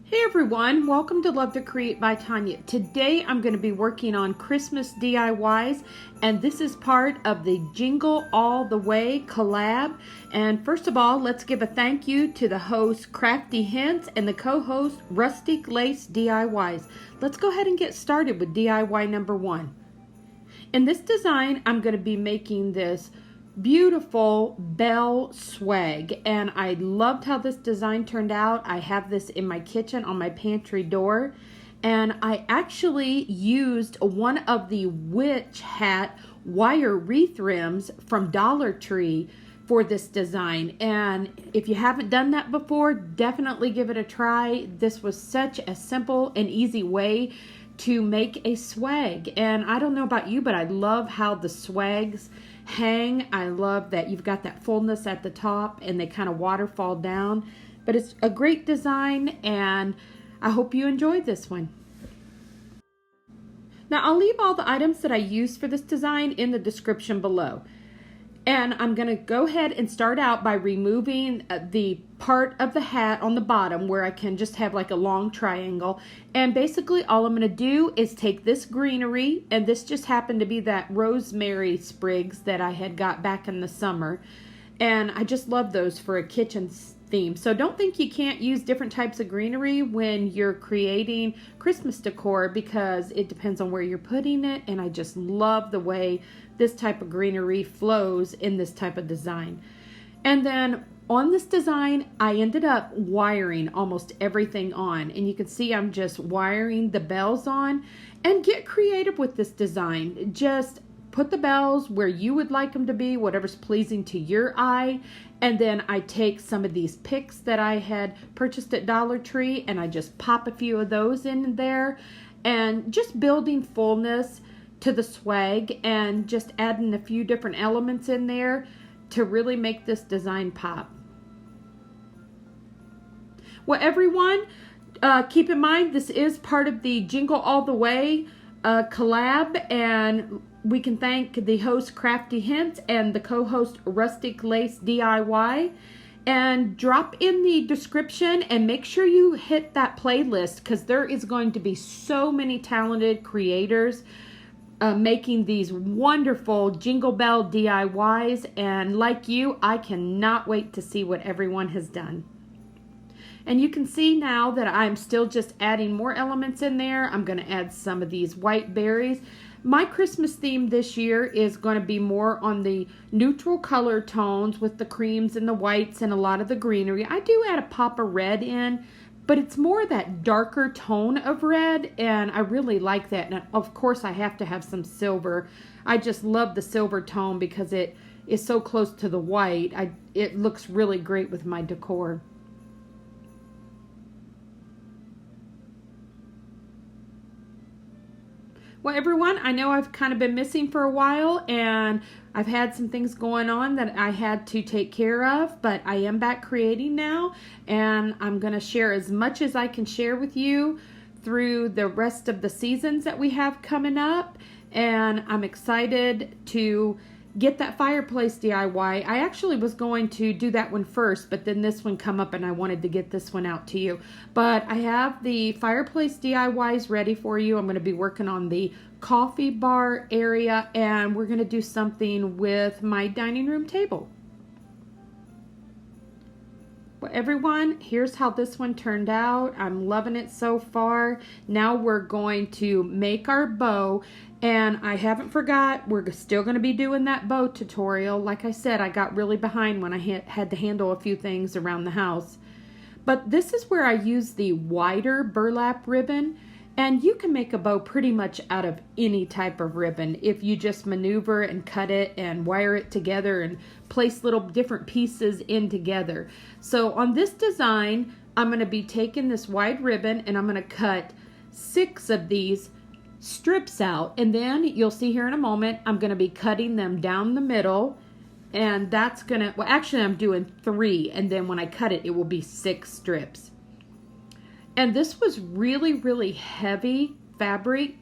Hey everyone, welcome to Love to Create by Tonya. Today I'm going to be working on Christmas DIYs, and this is part of the Jingle All the Way collab. And first of all, let's give a thank you to the host Crafty Hints and the co-host Rustic Lace DIYs. Let's go ahead and get started with DIY number 1. In this design, I'm going to be making this beautiful bell swag, and I loved how this design turned out. I have this in my kitchen on my pantry door, and I actually used one of the witch hat wire wreath rims from Dollar Tree for this design. And if you haven't done that before, definitely give it a try. This was such a simple and easy way to make a swag, and I don't know about you, but I love how the swags hang. I love that you've got that fullness at the top and they kind of waterfall down, but it's a great design, and I hope you enjoyed this one. Now I'll leave all the items that I used for this design in the description below. And I'm going to go ahead and start out by removing the part of the hat on the bottom where I can just have like a long triangle. And basically all I'm going to do is take this greenery, and this just happened to be that rosemary sprigs that I had got back in the summer. And I just love those for a kitchen theme. So don't think you can't use different types of greenery when you're creating Christmas decor, because it depends on where you're putting it. And I just love the way this type of greenery flows in this type of design. And then on this design, I ended up wiring almost everything on, and you can see I'm just wiring the bells on. And get creative with this design. Just put the bells where you would like them to be, whatever's pleasing to your eye. And then I take some of these picks that I had purchased at Dollar Tree, and I just pop a few of those in there, and just building fullness to the swag and just adding a few different elements in there to really make this design pop. Well, everyone, keep in mind this is part of the Jingle All the Way collab, and we can thank the host Crafty Hints and the co-host Rustic Lace DIY. And drop in the description and make sure you hit that playlist, because there is going to be so many talented creators making these wonderful Jingle Bell DIYs. And like you, I cannot wait to see what everyone has done. And you can see now that I'm still just adding more elements in there. I'm going to add some of these white berries. My Christmas theme this year is going to be more on the neutral color tones with the creams and the whites and a lot of the greenery. I do add a pop of red in, but it's more that darker tone of red, and I really like that. And of course I have to have some silver. I just love the silver tone because it is so close to the white. It looks really great with my decor. Well, everyone, I know I've kind of been missing for a while, and I've had some things going on that I had to take care of, but I am back creating now, and I'm going to share as much as I can share with you through the rest of the seasons that we have coming up. And I'm excited to get that fireplace DIY. I actually was going to do that one first, but then this one come up and I wanted to get this one out to you. But I have the fireplace DIYs ready for you. I'm going to be working on the coffee bar area, and we're going to do something with my dining room table. Well, everyone, here's how this one turned out. I'm loving it so far. Now we're going to make our bow. And I haven't forgot, we're still going to be doing that bow tutorial. Like I said, I got really behind when I had to handle a few things around the house. But this is where I use the wider burlap ribbon. And you can make a bow pretty much out of any type of ribbon if you just maneuver and cut it and wire it together and place little different pieces in together. So on this design, I'm going to be taking this wide ribbon and I'm going to cut 6 of these strips out, and then you'll see here in a moment I'm going to be cutting them down the middle, and that's gonna, well, actually I'm doing 3, and then when I cut it, it will be 6 strips. And this was really heavy fabric,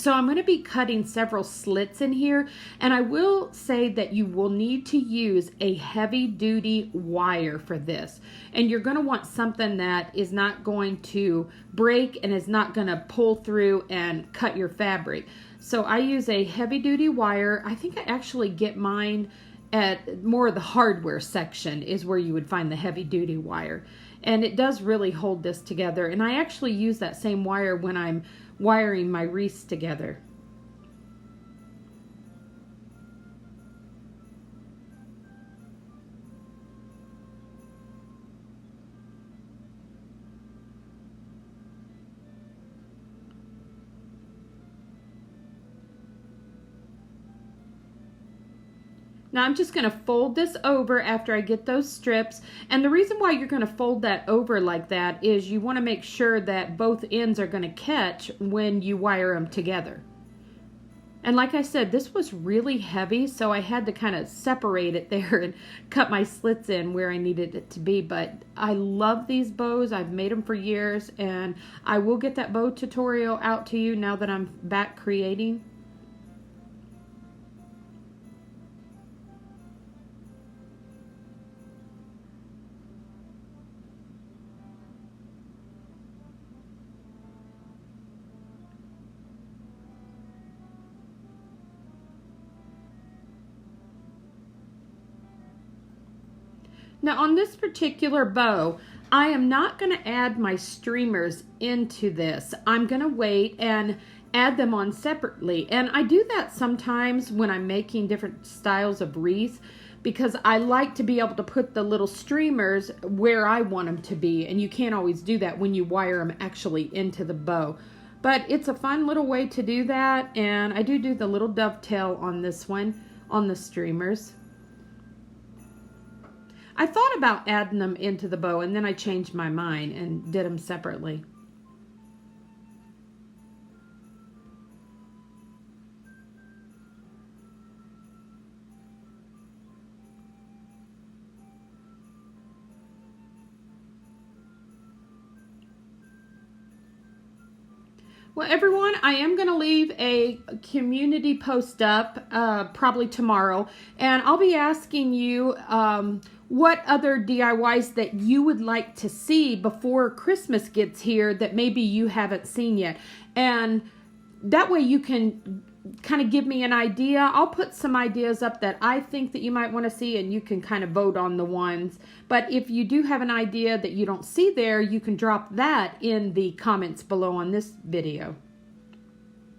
So I'm going to be cutting several slits in here, and I will say that you will need to use a heavy duty wire for this. And you're going to want something that is not going to break and is not going to pull through and cut your fabric. So I use a heavy duty wire. I think I actually get mine at more of the hardware section is where you would find the heavy duty wire. And it does really hold this together. And I actually use that same wire when I'm wiring my wreaths together. Now I'm just going to fold this over after I get those strips. And the reason why you're going to fold that over like that is you want to make sure that both ends are going to catch when you wire them together. And like I said, this was really heavy, so I had to kind of separate it there and cut my slits in where I needed it to be. But I love these bows. I've made them for years, and I will get that bow tutorial out to you now that I'm back creating. Now on this particular bow, I am not going to add my streamers into this. I'm going to wait and add them on separately. And I do that sometimes when I'm making different styles of wreaths, because I like to be able to put the little streamers where I want them to be. And you can't always do that when you wire them actually into the bow. But it's a fun little way to do that. And I do the little dovetail on this one, on the streamers. I thought about adding them into the bow, and then I changed my mind and did them separately. Well, everyone, I am going to leave a community post up probably tomorrow, and I'll be asking you what other DIYs that you would like to see before Christmas gets here that maybe you haven't seen yet. And that way you can kind of give me an idea. I'll put some ideas up that I think that you might want to see, and you can kind of vote on the ones. But if you do have an idea that you don't see there, you can drop that in the comments below on this video.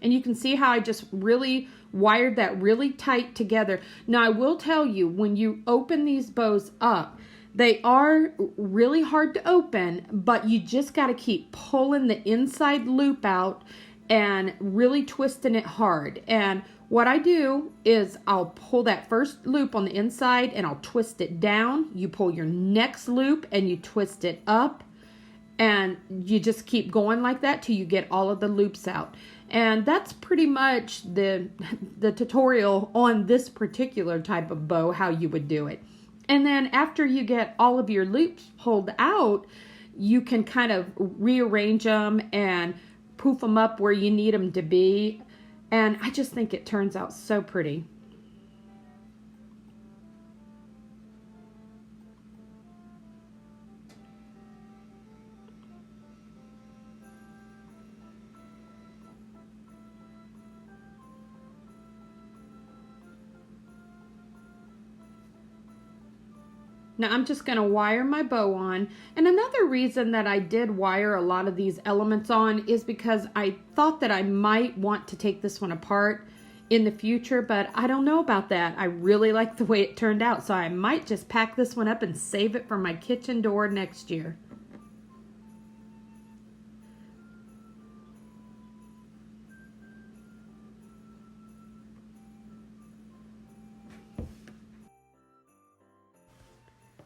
And you can see how I just really wired that really tight together. Now I will tell you, when you open these bows up, they are really hard to open, but you just got to keep pulling the inside loop out and really twisting it hard. And what I do is I'll pull that first loop on the inside and I'll twist it down. You pull your next loop and you twist it up, and you just keep going like that till you get all of the loops out. And that's pretty much the tutorial on this particular type of bow, how you would do it. And then after you get all of your loops pulled out, you can kind of rearrange them and poof them up where you need them to be. And I just think it turns out so pretty. Now I'm just going to wire my bow on. And another reason that I did wire a lot of these elements on is because I thought that I might want to take this one apart in the future, but I don't know about that. I really like the way it turned out, so I might just pack this one up and save it for my kitchen door next year.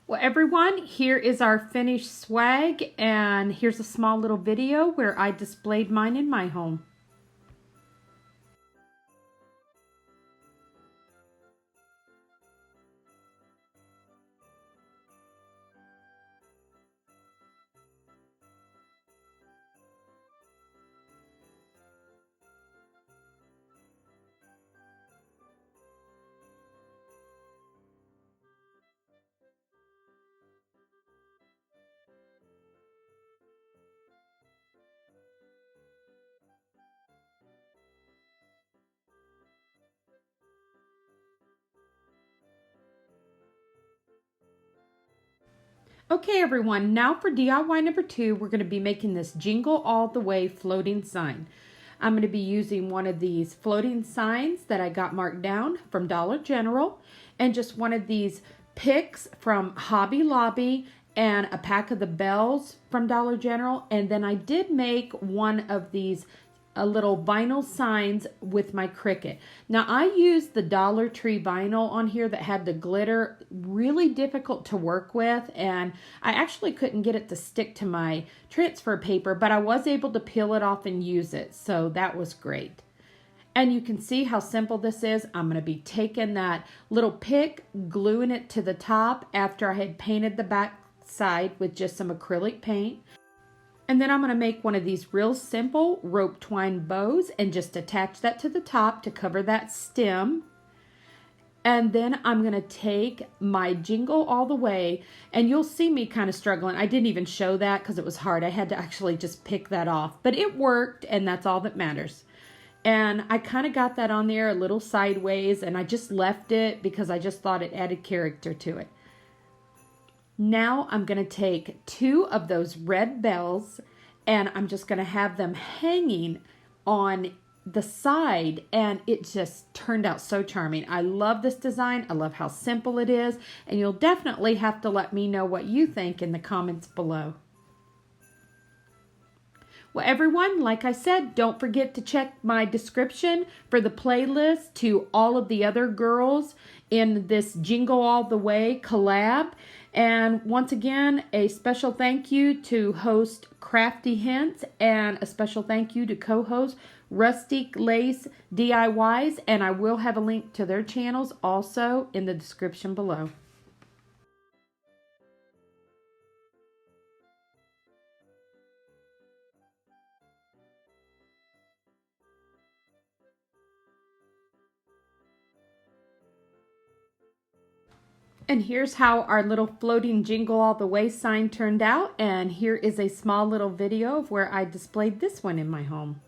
Well, everyone, here is our finished swag, and here's a small little video where I displayed mine in my home. Okay everyone, now for DIY number 2, we're going to be making this Jingle All the Way floating sign. I'm going to be using one of these floating signs that I got marked down from Dollar General, and just one of these picks from Hobby Lobby, and a pack of the bells from Dollar General. And then I did make one of these little vinyl signs with my Cricut. Now I used the Dollar Tree vinyl on here that had the glitter, really difficult to work with, and I actually couldn't get it to stick to my transfer paper, but I was able to peel it off and use it, so that was great. And you can see how simple this is. I'm going to be taking that little pick, gluing it to the top after I had painted the back side with just some acrylic paint. And then I'm going to make one of these real simple rope twine bows and just attach that to the top to cover that stem. And then I'm going to take my Jingle All the Way, and you'll see me kind of struggling. I didn't even show that because it was hard. I had to actually just pick that off, but it worked, and that's all that matters. And I kind of got that on there a little sideways, and I just left it because I just thought it added character to it. Now I'm going to take 2 of those red bells, and I'm just going to have them hanging on the side, and it just turned out so charming. I love this design. I love how simple it is, and you'll definitely have to let me know what you think in the comments below. Well, everyone, like I said, don't forget to check my description for the playlist to all of the other girls in this Jingle All the Way collab. And once again, a special thank you to host Crafty Hints, and a special thank you to co-host Rustic Lace DIYs, and I will have a link to their channels also in the description below. And here's how our little floating Jingle All the Way sign turned out. And here is a small little video of where I displayed this one in my home.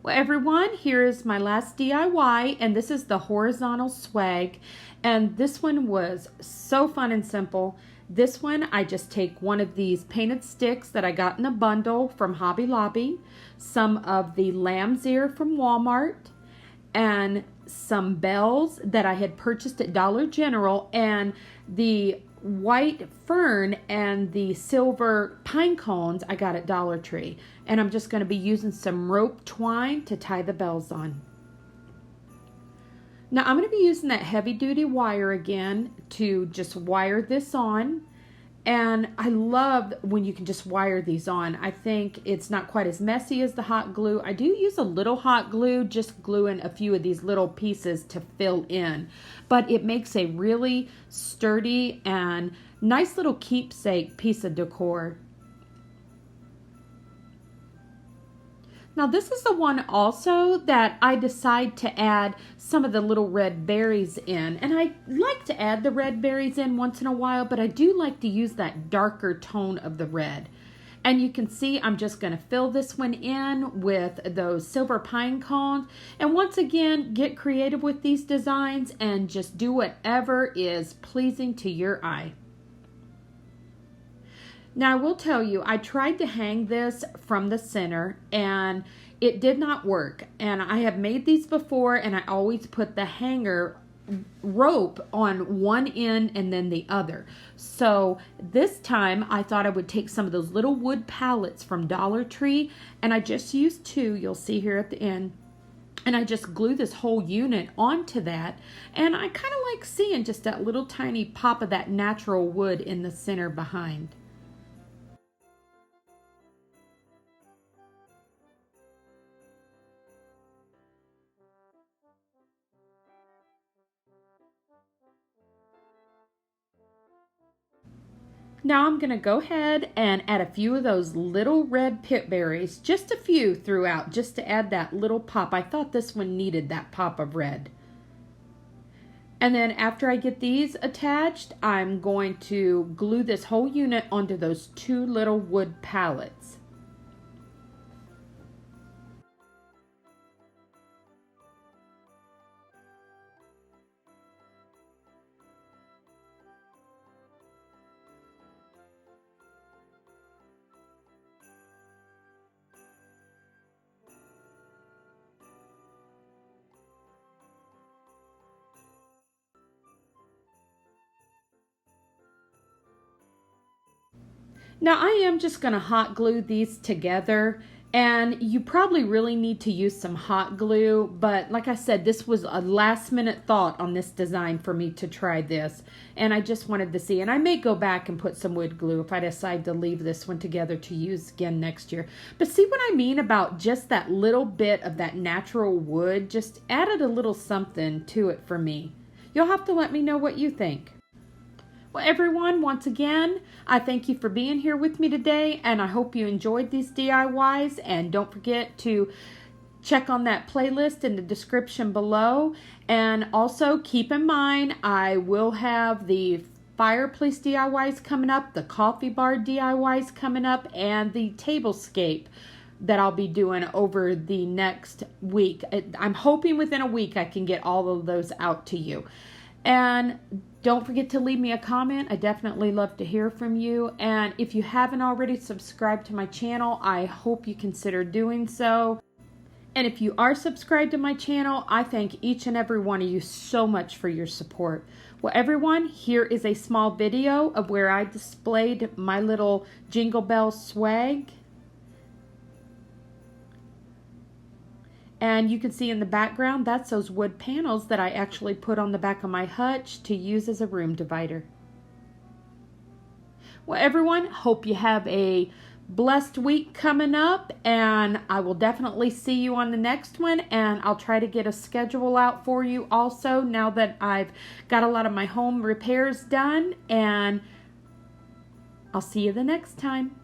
Well, everyone, here is my last DIY, and this is the horizontal swag, and this one was so fun and simple. This one, I just take one of these painted sticks that I got in a bundle from Hobby Lobby, some of the lamb's ear from Walmart, and some bells that I had purchased at Dollar General, and the white fern and the silver pine cones I got at Dollar Tree. And I'm just going to be using some rope twine to tie the bells on. Now I'm going to be using that heavy duty wire again to just wire this on. And I love when you can just wire these on. I think it's not quite as messy as the hot glue. I do use a little hot glue, just gluing a few of these little pieces to fill in. But it makes a really sturdy and nice little keepsake piece of decor. Now this is the one also that I decide to add some of the little red berries in. And I like to add the red berries in once in a while, but I do like to use that darker tone of the red. And you can see I'm just going to fill this one in with those silver pine cones. And once again, get creative with these designs and just do whatever is pleasing to your eye. Now I will tell you, I tried to hang this from the center and it did not work. And I have made these before, and I always put the hanger rope on one end and then the other. So this time I thought I would take some of those little wood pallets from Dollar Tree, and I just used 2, you'll see here at the end. And I just glue this whole unit onto that, and I kind of like seeing just that little tiny pop of that natural wood in the center behind. Now I'm going to go ahead and add a few of those little red pip berries, just a few throughout, just to add that little pop. I thought this one needed that pop of red. And then after I get these attached, I'm going to glue this whole unit onto those two little wood pallets. Now I am just going to hot glue these together, and you probably really need to use some hot glue, but like I said, this was a last minute thought on this design for me to try this, and I just wanted to see, and I may go back and put some wood glue if I decide to leave this one together to use again next year. But see what I mean about just that little bit of that natural wood, just added a little something to it for me. You'll have to let me know what you think. Well, everyone, once again, I thank you for being here with me today, and I hope you enjoyed these DIYs, and don't forget to check on that playlist in the description below, and also keep in mind I will have the fireplace DIYs coming up, the coffee bar DIYs coming up, and the tablescape that I'll be doing over the next week. I'm hoping within a week I can get all of those out to you. And don't forget to leave me a comment. I definitely love to hear from you. And if you haven't already subscribed to my channel, I hope you consider doing so. And if you are subscribed to my channel, I thank each and every one of you so much for your support. Well, everyone, here is a small video of where I displayed my little Jingle Bell swag. And you can see in the background, that's those wood panels that I actually put on the back of my hutch to use as a room divider. Well, everyone, hope you have a blessed week coming up, and I will definitely see you on the next one, and I'll try to get a schedule out for you also now that I've got a lot of my home repairs done, and I'll see you the next time.